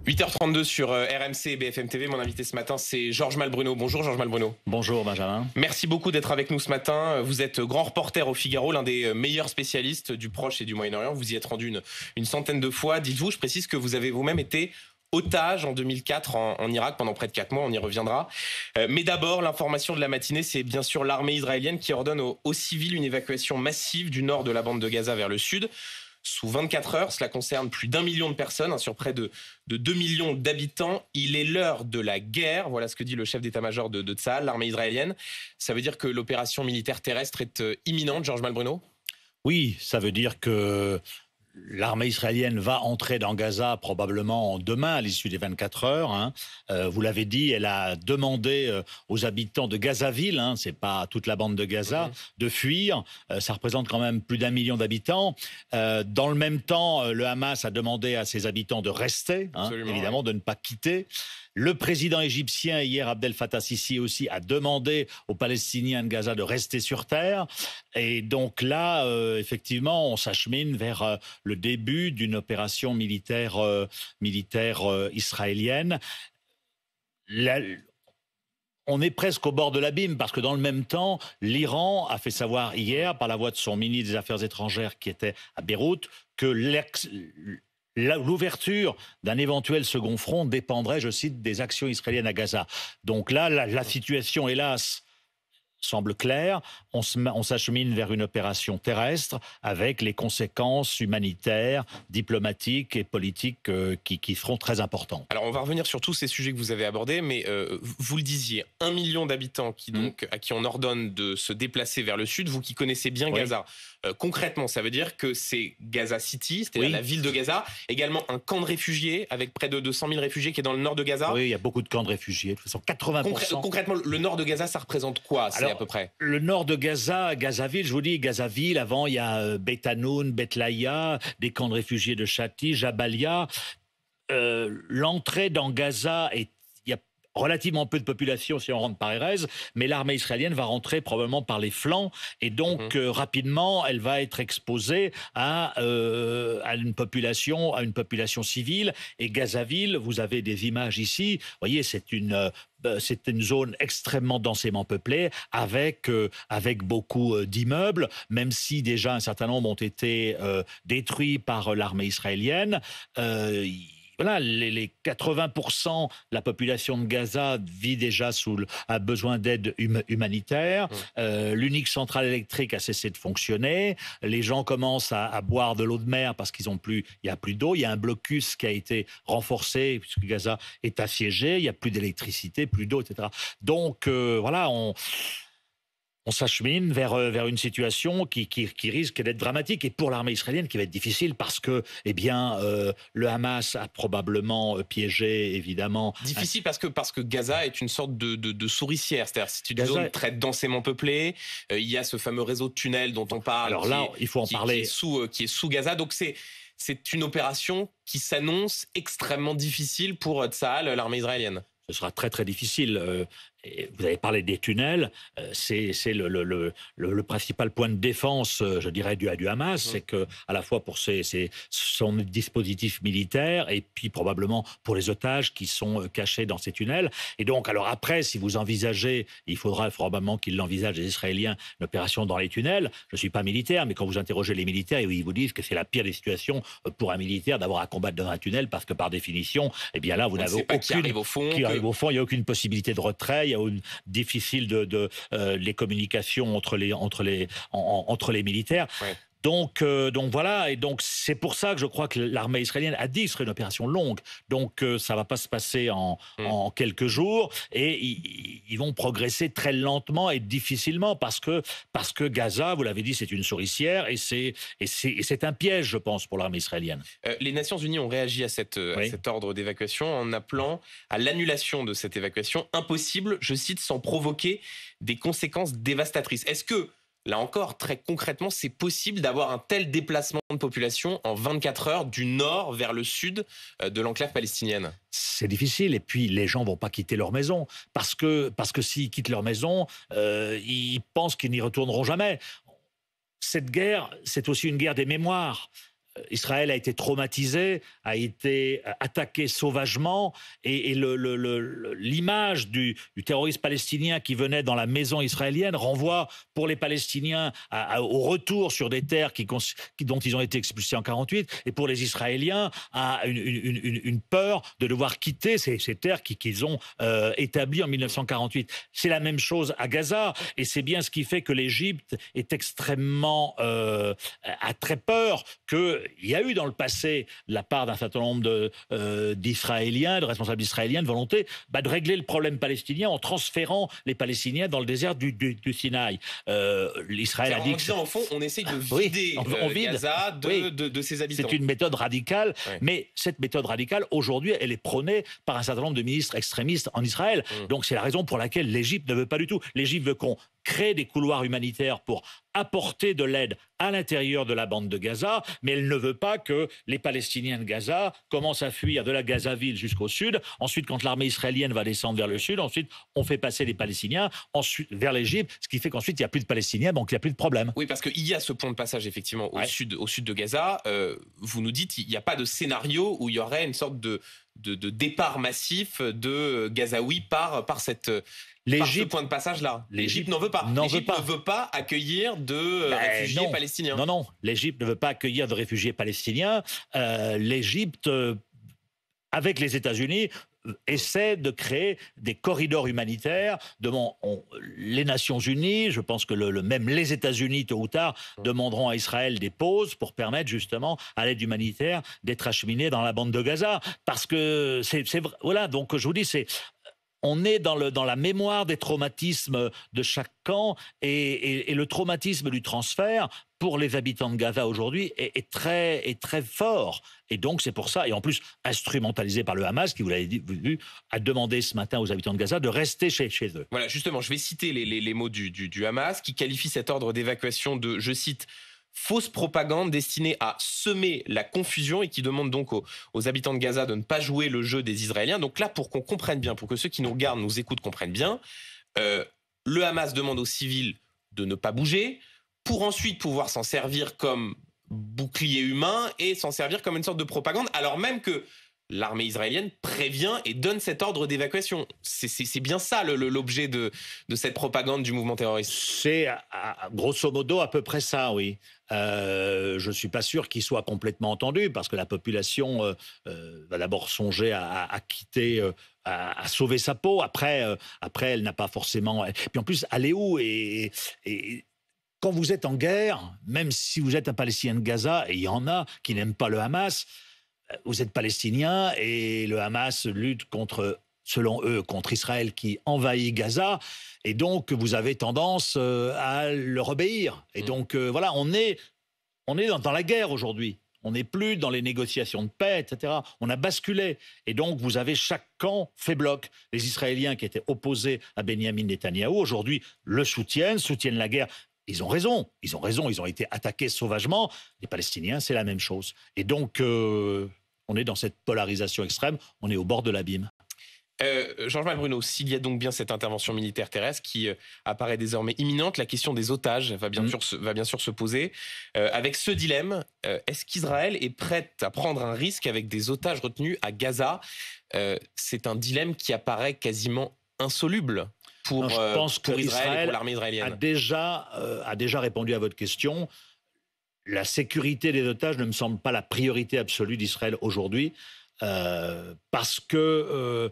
8h32 sur RMC et BFM TV. Mon invité ce matin, c'est Georges Malbruno. Bonjour Georges Malbruno. Bonjour Benjamin. Merci beaucoup d'être avec nous ce matin. Vous êtes grand reporter au Figaro, l'un des meilleurs spécialistes du Proche et du Moyen-Orient. Vous y êtes rendu une centaine de fois. Dites-vous, je précise que vous avez vous-même été otage en 2004 en Irak pendant près de 4 mois, on y reviendra. Mais d'abord, l'information de la matinée, c'est bien sûr l'armée israélienne qui ordonne aux civils une évacuation massive du nord de la bande de Gaza vers le sud. Sous 24 heures, cela concerne plus d'1 million de personnes, sur près de 2 millions d'habitants. Il est l'heure de la guerre, voilà ce que dit le chef d'état-major de Tsahal, l'armée israélienne. Ça veut dire que l'opération militaire terrestre est imminente, Georges Malbruno ? Oui, ça veut dire que l'armée israélienne va entrer dans Gaza probablement demain à l'issue des 24 heures. Vous l'avez dit, elle a demandé aux habitants de Gazaville, c'est pas toute la bande de Gaza, de fuir. Ça représente quand même plus d'1 million d'habitants. Dans le même temps, le Hamas a demandé à ses habitants de rester, évidemment, de ne pas quitter. Le président égyptien, hier, Abdel Fattah Sisi aussi, a demandé aux Palestiniens de Gaza de rester sur terre. Et donc là, effectivement, on s'achemine vers le début d'une opération militaire israélienne. On est presque au bord de l'abîme parce que dans le même temps, l'Iran a fait savoir hier, par la voix de son ministre des Affaires étrangères qui était à Beyrouth, que l'ouverture d'un éventuel second front dépendrait, je cite, des actions israéliennes à Gaza. Donc là, la situation, hélas, semble claire. On s'achemine vers une opération terrestre avec les conséquences humanitaires, diplomatiques et politiques qui seront très importantes. Alors on va revenir sur tous ces sujets que vous avez abordés, mais vous le disiez, 1 million d'habitants à qui on ordonne de se déplacer vers le sud, vous qui connaissez bien Gaza. Concrètement, ça veut dire que c'est Gaza City, c'est-à-dire la ville de Gaza, également un camp de réfugiés avec près de 200 000 réfugiés qui est dans le nord de Gaza. Oui, il y a beaucoup de camps de réfugiés, de toute façon 80%. Concrètement, le nord de Gaza, ça représente quoi, à peu près? Le nord de Gaza, Gazaville, je vous dis, Gazaville, avant il y a Beit Hanoun, Beit Laïa, des camps de réfugiés de Chati, Jabalia. L'entrée dans Gaza est relativement peu de population si on rentre par Erez, mais l'armée israélienne va rentrer probablement par les flancs et donc rapidement elle va être exposée à une population civile. Et Gazaville, vous avez des images ici, vous voyez, c'est une zone extrêmement densément peuplée avec beaucoup d'immeubles, même si déjà un certain nombre ont été détruits par l'armée israélienne. Voilà, les 80% de la population de Gaza vit déjà a besoin d'aide humanitaire. L'unique centrale électrique a cessé de fonctionner. Les gens commencent à boire de l'eau de mer parce il n'y a plus d'eau. Il y a un blocus qui a été renforcé puisque Gaza est assiégé. Il n'y a plus d'électricité, plus d'eau, etc. Donc voilà, on s'achemine vers une situation qui risque d'être dramatique et pour l'armée israélienne qui va être difficile parce que le Hamas a probablement piégé, évidemment. Difficile parce que Gaza est une sorte de souricière, c'est-à-dire c'est une zone très densément peuplée. Il y a ce fameux réseau de tunnels dont on parle. Alors là, il faut en parler. Qui est sous Gaza, donc c'est une opération qui s'annonce extrêmement difficile pour Tsahal, l'armée israélienne. Ce sera très très difficile. Vous avez parlé des tunnels, c'est le principal point de défense, je dirais, du Hamas, c'est que à la fois pour son dispositif militaire et puis probablement pour les otages qui sont cachés dans ces tunnels. Et donc, alors après, si vous envisagez, il faudra probablement qu'ils l'envisagent, les Israéliens, une opération dans les tunnels. Je ne suis pas militaire, mais quand vous interrogez les militaires, ils vous disent que c'est la pire des situations pour un militaire d'avoir à combattre dans un tunnel parce que par définition, eh bien là, vous n'avez aucune qui arrive au fond, il n'y a aucune possibilité de retrait. Il y a difficile les communications entre les militaires. Donc voilà, et donc c'est pour ça que je crois que l'armée israélienne a dit que ce serait une opération longue. Donc ça va pas se passer en quelques jours et ils vont progresser très lentement et difficilement parce que Gaza, vous l'avez dit, c'est une souricière et c'est un piège, je pense, pour l'armée israélienne. Les Nations Unies ont réagi à cet ordre d'évacuation en appelant à l'annulation de cette évacuation impossible, je cite, sans provoquer des conséquences dévastatrices. Est-ce que là encore, très concrètement, c'est possible d'avoir un tel déplacement de population en 24 heures du nord vers le sud de l'enclave palestinienne? C'est difficile. Et puis, les gens ne vont pas quitter leur maison. Parce que s'ils quittent leur maison, ils pensent qu'ils n'y retourneront jamais. Cette guerre, c'est aussi une guerre des mémoires. Israël a été traumatisé, a été attaqué sauvagement, et l'image du terroriste palestinien qui venait dans la maison israélienne renvoie pour les Palestiniens au retour sur des terres dont ils ont été expulsés en 48, et pour les Israéliens à une peur de devoir quitter ces terres qu'ils ont établies en 1948. C'est la même chose à Gaza, et c'est bien ce qui fait que l'Égypte est extrêmement a très peur qu'il y a eu dans le passé, de la part d'un certain nombre d'Israéliens, de responsables israéliens, de volonté de régler le problème palestinien en transférant les Palestiniens dans le désert du Sinaï. L'Israël a dit que... Au fond, on essaye de vider Gaza de ses habitants. C'est une méthode radicale, mais cette méthode radicale, aujourd'hui, elle est prônée par un certain nombre de ministres extrémistes en Israël. Donc c'est la raison pour laquelle l'Égypte ne veut pas du tout. L'Égypte veut qu'on crée des couloirs humanitaires pour apporter de l'aide à l'intérieur de la bande de Gaza, mais elle ne veut pas que les Palestiniens de Gaza commencent à fuir de la Gaza-ville jusqu'au sud. Ensuite, quand l'armée israélienne va descendre vers le sud, ensuite, on fait passer les Palestiniens vers l'Égypte, ce qui fait qu'ensuite, il n'y a plus de Palestiniens, donc il n'y a plus de problème. Oui, parce qu'il y a ce point de passage, effectivement, au sud de Gaza. Vous nous dites, il n'y a pas de scénario où il y aurait une sorte de départ massif de Gazaouis par ce point de passage-là. L'Égypte n'en veut pas. L'Égypte ne veut pas accueillir de réfugiés palestiniens. Non. L'Égypte ne veut pas accueillir de réfugiés palestiniens. L'Égypte, avec les États-Unis, essaie de créer des corridors humanitaires devant les Nations Unies. Je pense que même les États-Unis, tôt ou tard, demanderont à Israël des pauses pour permettre justement à l'aide humanitaire d'être acheminée dans la bande de Gaza. Parce que voilà, donc je vous dis, on est dans la mémoire des traumatismes de chaque camp, et le traumatisme du transfert pour les habitants de Gaza aujourd'hui est très fort. Et donc c'est pour ça, et en plus instrumentalisé par le Hamas, qui, vous l'avez vu, a demandé ce matin aux habitants de Gaza de rester chez eux. Voilà, justement, je vais citer les mots du Hamas, qui qualifie cet ordre d'évacuation de, je cite, fausse propagande destinée à semer la confusion, et qui demande donc aux habitants de Gaza de ne pas jouer le jeu des Israéliens. Donc là, pour qu'on comprenne bien, pour que ceux qui nous regardent, nous écoutent, comprennent bien, le Hamas demande aux civils de ne pas bouger pour ensuite pouvoir s'en servir comme bouclier humain et s'en servir comme une sorte de propagande, alors même que l'armée israélienne prévient et donne cet ordre d'évacuation. C'est bien ça l'objet de cette propagande du mouvement terroriste. C'est grosso modo à peu près ça, oui. Je ne suis pas sûr qu'il soit complètement entendu, parce que la population va d'abord songer à quitter, à sauver sa peau. Après, elle n'a pas forcément... Puis en plus, aller où et quand vous êtes en guerre, même si vous êtes un Palestinien de Gaza, et il y en a qui n'aiment pas le Hamas, vous êtes palestinien et le Hamas lutte selon eux, contre Israël qui envahit Gaza, et donc vous avez tendance à leur obéir. Et donc voilà, on est dans la guerre aujourd'hui. On n'est plus dans les négociations de paix, etc. On a basculé. Et donc, vous avez chaque camp fait bloc. Les Israéliens qui étaient opposés à Benyamin Netanyahou, aujourd'hui, le soutiennent la guerre. Ils ont raison, ils ont été attaqués sauvagement. Les Palestiniens, c'est la même chose. Et donc, on est dans cette polarisation extrême, on est au bord de l'abîme. Georges Malbruno, s'il y a donc bien cette intervention militaire terrestre qui apparaît désormais imminente, la question des otages va bien sûr se poser. Avec ce dilemme, est-ce qu'Israël est prête à prendre un risque avec des otages retenus à Gaza ? C'est un dilemme qui apparaît quasiment insoluble pour Israël et pour l'armée israélienne. A déjà répondu à votre question. La sécurité des otages ne me semble pas la priorité absolue d'Israël aujourd'hui. Parce que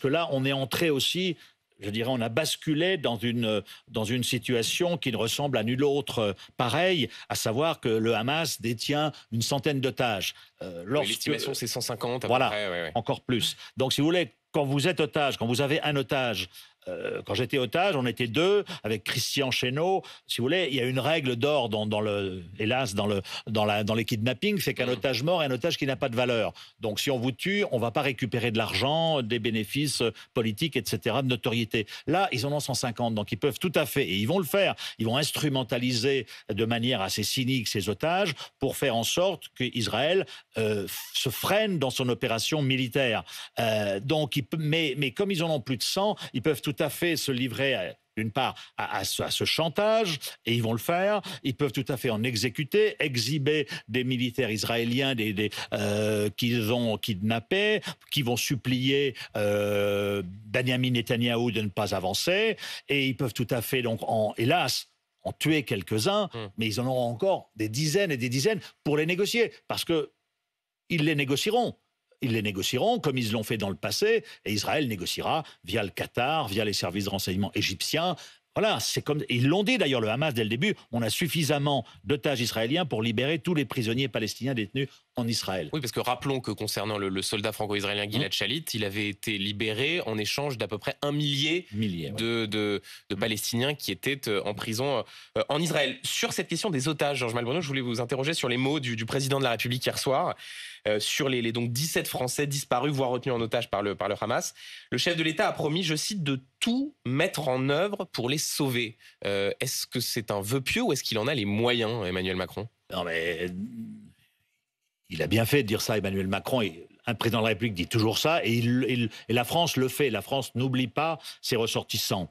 là, on est entré aussi, je dirais, on a basculé dans une situation qui ne ressemble à nulle autre pareille, à savoir que le Hamas détient une centaine d'otages. L'estimation, c'est 150 à peu près. Ouais. Encore plus. Donc, si vous voulez, quand vous êtes otage, quand vous avez un otage, quand j'étais otage, on était deux avec Christian Chesneau. Si vous voulez, il y a une règle d'or dans les kidnappings, c'est qu'un otage mort est un otage qui n'a pas de valeur. Donc, si on vous tue, on ne va pas récupérer de l'argent, des bénéfices politiques, etc., de notoriété. Là, ils en ont 150, donc ils peuvent tout à fait, et ils vont le faire, ils vont instrumentaliser de manière assez cynique ces otages pour faire en sorte qu'Israël se freine dans son opération militaire. Mais comme ils en ont plus de 100, ils peuvent tout à fait se livrer d'une part, à ce chantage, et ils vont le faire. Ils peuvent tout à fait en exécuter, exhiber des militaires israéliens qu'ils ont kidnappés, qui vont supplier Benjamin Netanyahou de ne pas avancer, et ils peuvent tout à fait, donc, hélas, en tuer quelques-uns, mais ils en auront encore des dizaines et des dizaines pour les négocier, parce que ils les négocieront. Ils les négocieront comme ils l'ont fait dans le passé, et Israël négociera via le Qatar, via les services de renseignement égyptiens. Voilà, c'est comme ils l'ont dit d'ailleurs, le Hamas dès le début, on a suffisamment d'otages israéliens pour libérer tous les prisonniers palestiniens détenus en Israël. Oui, parce que rappelons que concernant le soldat franco-israélien Gilad Shalit, il avait été libéré en échange d'à peu près 1 millier de Palestiniens qui étaient en prison en Israël. Sur cette question des otages, Georges Malbruno, je voulais vous interroger sur les mots du président de la République hier soir, sur les donc 17 Français disparus, voire retenus en otage par le Hamas. Le chef de l'État a promis, je cite, de tout mettre en œuvre pour les sauver. Est-ce que c'est un vœu pieux ou est-ce qu'il en a les moyens, Emmanuel Macron? Non, mais il a bien fait de dire ça, Emmanuel Macron. Un président de la République dit toujours ça, et la France le fait. La France n'oublie pas ses ressortissants.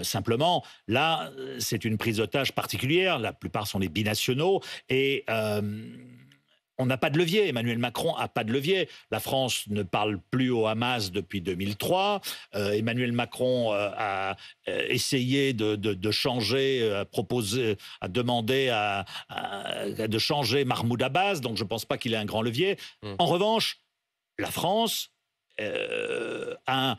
Simplement, là, c'est une prise d'otage particulière. La plupart sont des binationaux, et on n'a pas de levier. Emmanuel Macron n'a pas de levier. La France ne parle plus au Hamas depuis 2003. Emmanuel Macron a essayé de changer, a demandé de changer Mahmoud Abbas. Donc je ne pense pas qu'il ait un grand levier. En revanche, la France a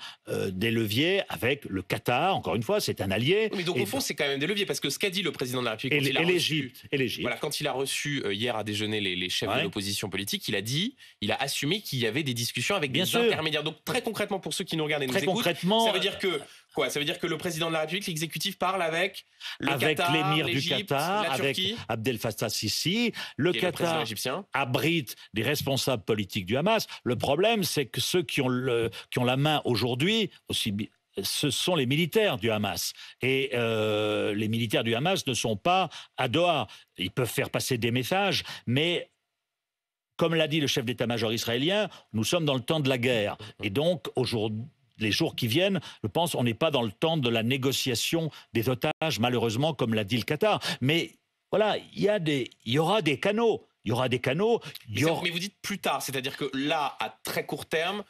des leviers avec le Qatar. Encore une fois, c'est un allié. Mais donc au fond, c'est quand même des leviers, parce que ce qu'a dit le président de la République et l'Égypte. Voilà, quand il a reçu hier à déjeuner les chefs de l'opposition politique, il a assumé qu'il y avait des discussions avec des intermédiaires. Donc très concrètement, pour ceux qui nous regardent et nous écoutent, ça veut dire que quoi? Ça veut dire que le président de la République, l'exécutif, parle avec le Qatar, l'émir du l'Égypte, Qatar, la avec Turquie, Abdel Fattah Sisi. Le Qatar abrite des responsables politiques du Hamas. Le problème, c'est que ceux qui ont la main aujourd'hui, ce sont les militaires du Hamas. Et les militaires du Hamas ne sont pas à Doha. Ils peuvent faire passer des messages, mais comme l'a dit le chef d'état-major israélien, nous sommes dans le temps de la guerre. Et donc, aujourd'hui, les jours qui viennent, je pense, on n'est pas dans le temps de la négociation des otages, malheureusement, comme l'a dit le Qatar. Mais voilà, il y aura des canaux. Il y aura des canaux. Mais vous dites plus tard, c'est-à-dire que là, à très court terme,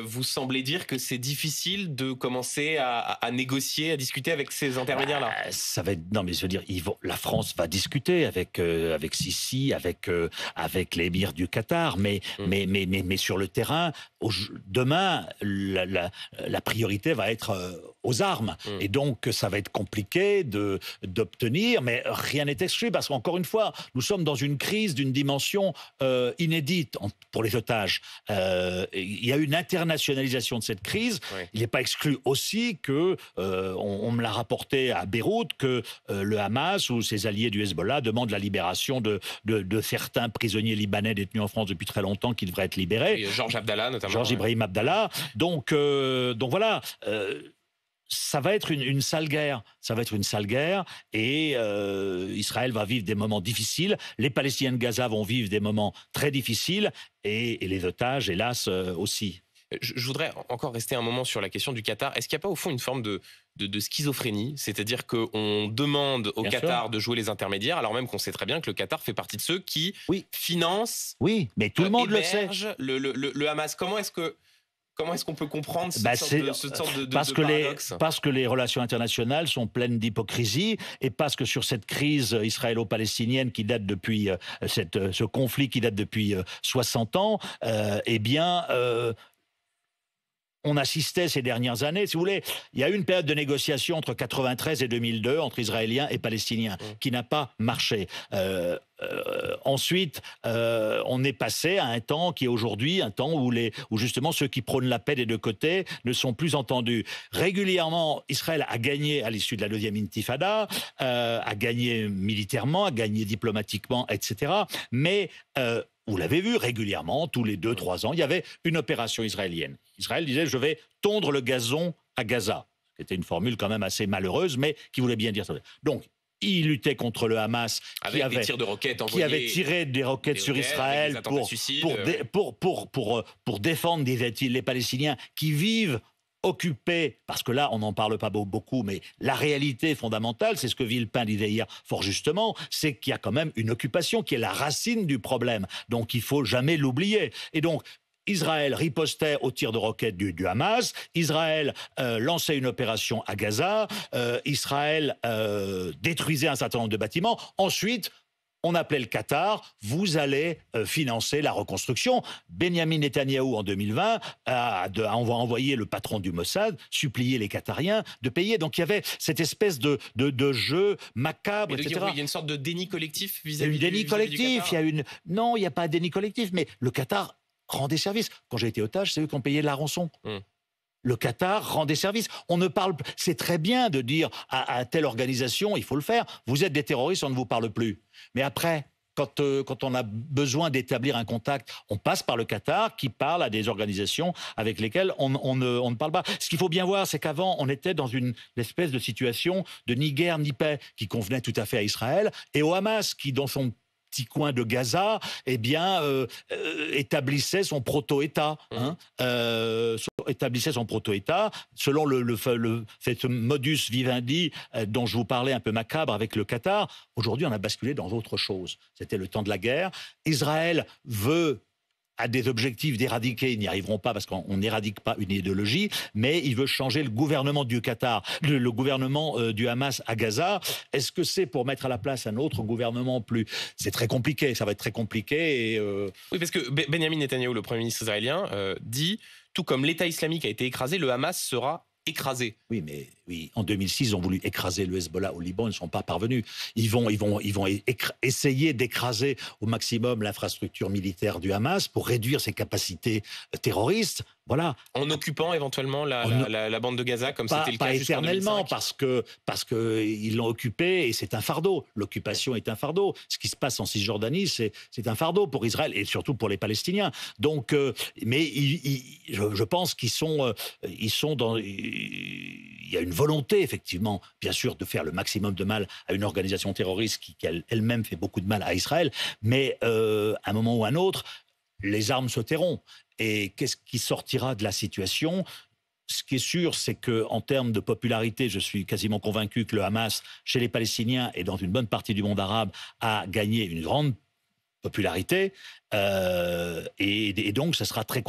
vous semblez dire que c'est difficile de commencer à négocier, à discuter avec ces intermédiaires-là. Ça va être, non, mais je veux dire, la France va discuter avec Sisi, avec l'émir du Qatar, mais sur le terrain, demain, la priorité va être aux armes, et donc ça va être compliqué d'obtenir, mais rien n'est exclu, parce qu'encore une fois, nous sommes dans une crise d'une dimension inédite pour les otages. Il y a une internationalisation de cette crise. Il n'est pas exclu aussi que, on me l'a rapporté à Beyrouth, que le Hamas ou ses alliés du Hezbollah demandent la libération de certains prisonniers libanais détenus en France depuis très longtemps qui devraient être libérés. Et Georges Abdallah notamment. Georges Ibrahim Abdallah. Donc voilà. Ça va être une sale guerre. Ça va être une sale guerre, et Israël va vivre des moments difficiles. Les Palestiniens de Gaza vont vivre des moments très difficiles, et les otages, hélas, aussi. Je voudrais encore rester un moment sur la question du Qatar. Est-ce qu'il n'y a pas au fond une forme de schizophrénie? C'est-à-dire qu'on demande au Qatar de jouer les intermédiaires, alors même qu'on sait très bien que le Qatar fait partie de ceux qui financent, mais tout le monde le sait, le Hamas. Comment est-ce qu'on peut comprendre cette sorte de paradoxe? Parce que les relations internationales sont pleines d'hypocrisie, et parce que sur cette crise israélo-palestinienne qui date depuis ce conflit qui date depuis 60 ans, on assistait ces dernières années, si vous voulez, il y a eu une période de négociation entre 1993 et 2002 entre Israéliens et Palestiniens qui n'a pas marché. Ensuite, on est passé à un temps qui est aujourd'hui un temps où justement ceux qui prônent la paix des deux côtés ne sont plus entendus. Régulièrement, Israël a gagné à l'issue de la deuxième intifada, a gagné militairement, a gagné diplomatiquement, etc. Mais vous l'avez vu, régulièrement, tous les 2-3 ans, il y avait une opération israélienne. Israël disait « je vais tondre le gazon à Gaza ». C'était une formule quand même assez malheureuse, mais qui voulait bien dire ça. Donc, il luttait contre le Hamas qui avait tiré des roquettes sur Israël pour défendre, disait-il, les Palestiniens qui vivent occupé, parce que là, on n'en parle pas beaucoup, mais la réalité fondamentale, c'est ce que Villepin disait hier fort justement, c'est qu'il y a quand même une occupation qui est la racine du problème. Donc, il faut jamais l'oublier. Et donc, Israël ripostait au tir de roquettes du Hamas, Israël lançait une opération à Gaza, Israël détruisait un certain nombre de bâtiments. Ensuite, on appelait le Qatar, vous allez financer la reconstruction. Benjamin Netanyahou, en 2020, a envoyé le patron du Mossad supplier les Qatariens de payer. Donc il y avait cette espèce de jeu macabre, etc. Il y a une sorte de déni collectif vis-à-vis du déni collectif. Non, il n'y a pas de déni collectif, mais le Qatar rend des services. Quand j'ai été otage, c'est eux qui ont payé la rançon. Le Qatar rend des services. On ne parle. C'est très bien de dire à telle organisation, il faut le faire. Vous êtes des terroristes, on ne vous parle plus. Mais après, quand on a besoin d'établir un contact, on passe par le Qatar, qui parle à des organisations avec lesquelles on ne parle pas. Ce qu'il faut bien voir, c'est qu'avant, on était dans une espèce de situation de ni guerre ni paix, qui convenait tout à fait à Israël, et au Hamas, qui, dans son petit coin de Gaza, eh bien, établissait son proto-État. Établissait son proto-État, selon ce modus vivendi dont je vous parlais un peu macabre avec le Qatar. Aujourd'hui, on a basculé dans autre chose. C'était le temps de la guerre. Israël a des objectifs d'éradiquer, ils n'y arriveront pas parce qu'on n'éradique pas une idéologie, mais il veut changer le gouvernement du Qatar, le gouvernement du Hamas à Gaza. Est-ce que c'est pour mettre à la place un autre gouvernement plus... C'est très compliqué, ça va être très compliqué. Oui, parce que Benjamin Netanyahou, le Premier ministre israélien, dit, tout comme l'État islamique a été écrasé, le Hamas sera écrasé. Oui, mais en 2006, ils ont voulu écraser le Hezbollah au Liban, ils ne sont pas parvenus. Ils vont essayer d'écraser au maximum l'infrastructure militaire du Hamas pour réduire ses capacités terroristes. Voilà. En occupant éventuellement la bande de Gaza, comme c'était le cas jusqu'en 2005. Pas éternellement, parce que ils l'ont occupé et c'est un fardeau. L'occupation est un fardeau. Ce qui se passe en Cisjordanie, c'est un fardeau pour Israël et surtout pour les Palestiniens. Donc, mais je pense qu'ils sont dans... Il y a une volonté, effectivement, bien sûr, de faire le maximum de mal à une organisation terroriste qui elle-même fait beaucoup de mal à Israël. Mais à un moment ou à un autre, les armes se tairont. Et qu'est-ce qui sortira de la situation ? Ce qui est sûr, c'est qu'en termes de popularité, je suis quasiment convaincu que le Hamas, chez les Palestiniens et dans une bonne partie du monde arabe, a gagné une grande popularité. Et donc, ça sera très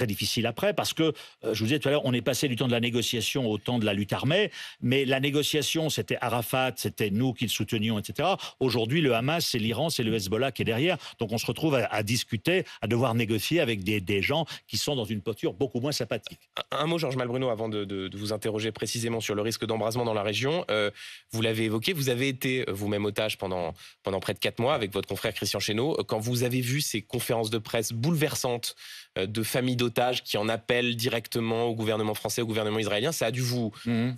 difficile après, parce que, je vous disais tout à l'heure, on est passé du temps de la négociation au temps de la lutte armée, mais la négociation, c'était Arafat, c'était nous qui le soutenions, etc. Aujourd'hui, le Hamas, c'est l'Iran, c'est le Hezbollah qui est derrière, donc on se retrouve à discuter, à devoir négocier avec des gens qui sont dans une posture beaucoup moins sympathique. Un mot, Georges Malbruno, avant de vous interroger précisément sur le risque d'embrasement dans la région. Vous l'avez évoqué, vous avez été vous-même otage pendant près de 4 mois avec votre confrère Christian Chesneau. Quand vous avez vu ces conférences de presse bouleversantes de familles d'otages qui en appellent directement au gouvernement français, au gouvernement israélien, ça a dû vous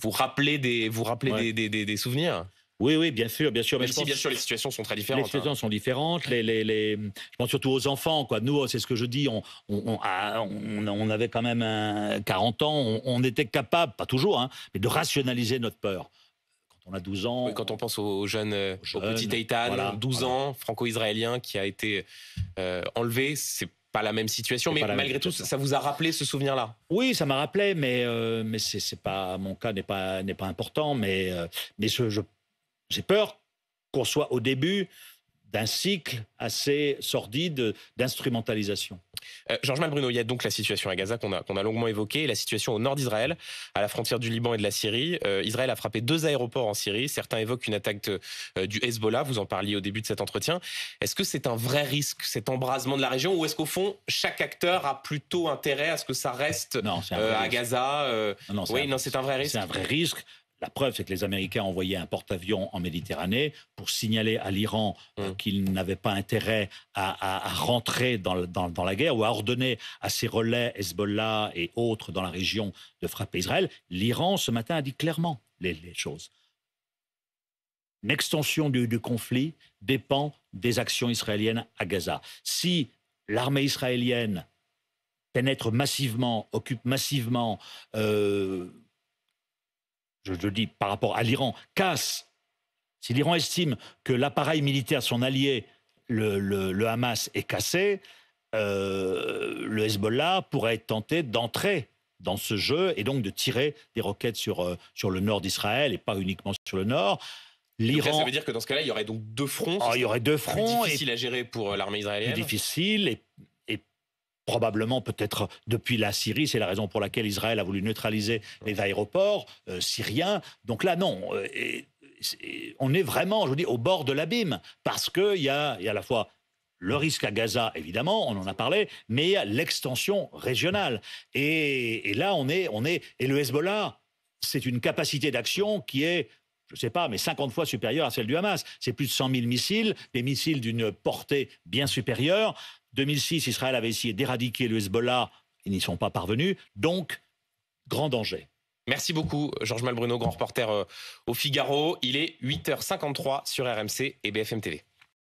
rappeler des souvenirs? Oui, bien sûr. Même si, bien sûr, les situations sont très différentes. Les situations sont différentes. Je pense surtout aux enfants, quoi. Nous, c'est ce que je dis, on avait quand même 40 ans, on était capable, pas toujours, mais de rationaliser notre peur. On a 12 ans. Oui, quand on pense au petit Eitan, 12 ans, franco-israélien, qui a été enlevé, c'est pas la même situation, mais malgré tout, ça vous a rappelé ce souvenir-là? Oui, ça m'a rappelé, mais c'est pas, mon cas n'est pas important, mais j'ai peur qu'on soit au début d'un cycle assez sordide d'instrumentalisation. Georges Malbruno, il y a donc la situation à Gaza qu'on a longuement évoquée, et la situation au nord d'Israël, à la frontière du Liban et de la Syrie. Israël a frappé 2 aéroports en Syrie. Certains évoquent une attaque du Hezbollah. Vous en parliez au début de cet entretien. Est-ce que c'est un vrai risque, cet embrasement de la région, ou est-ce qu'au fond, chaque acteur a plutôt intérêt à ce que ça reste à Gaza c'est un vrai risque. C'est un vrai risque. La preuve, c'est que les Américains ont envoyé un porte-avions en Méditerranée pour signaler à l'Iran qu'il n'avait pas intérêt à rentrer dans la guerre, ou à ordonner à ses relais Hezbollah et autres dans la région de frapper Israël. L'Iran, ce matin, a dit clairement les choses. Une extension du conflit dépend des actions israéliennes à Gaza. Si l'armée israélienne pénètre massivement, occupe massivement... je dis par rapport à l'Iran, casse. Si l'Iran estime que l'appareil militaire, son allié, le Hamas, est cassé, le Hezbollah pourrait être tenté d'entrer dans ce jeu et donc de tirer des roquettes sur le nord d'Israël et pas uniquement sur le nord. L'Iran, ça veut dire que dans ce cas-là, il y aurait donc deux fronts. Il y aurait deux fronts. Plus difficile à gérer pour l'armée israélienne. Plus difficile et probablement peut-être depuis la Syrie, c'est la raison pour laquelle Israël a voulu neutraliser les aéroports syriens. Donc là, non. On est vraiment, je vous dis, au bord de l'abîme parce qu'il y a à la fois le risque à Gaza, évidemment, on en a parlé, mais il y a l'extension régionale. Et là, on est. Et le Hezbollah, c'est une capacité d'action qui est, je ne sais pas, mais 50 fois supérieure à celle du Hamas. C'est plus de 100 000 missiles, des missiles d'une portée bien supérieure. 2006, Israël avait essayé d'éradiquer le Hezbollah, ils n'y sont pas parvenus, donc grand danger. Merci beaucoup, Georges Malbruno, grand reporter au Figaro. Il est 8h53 sur RMC et BFM TV.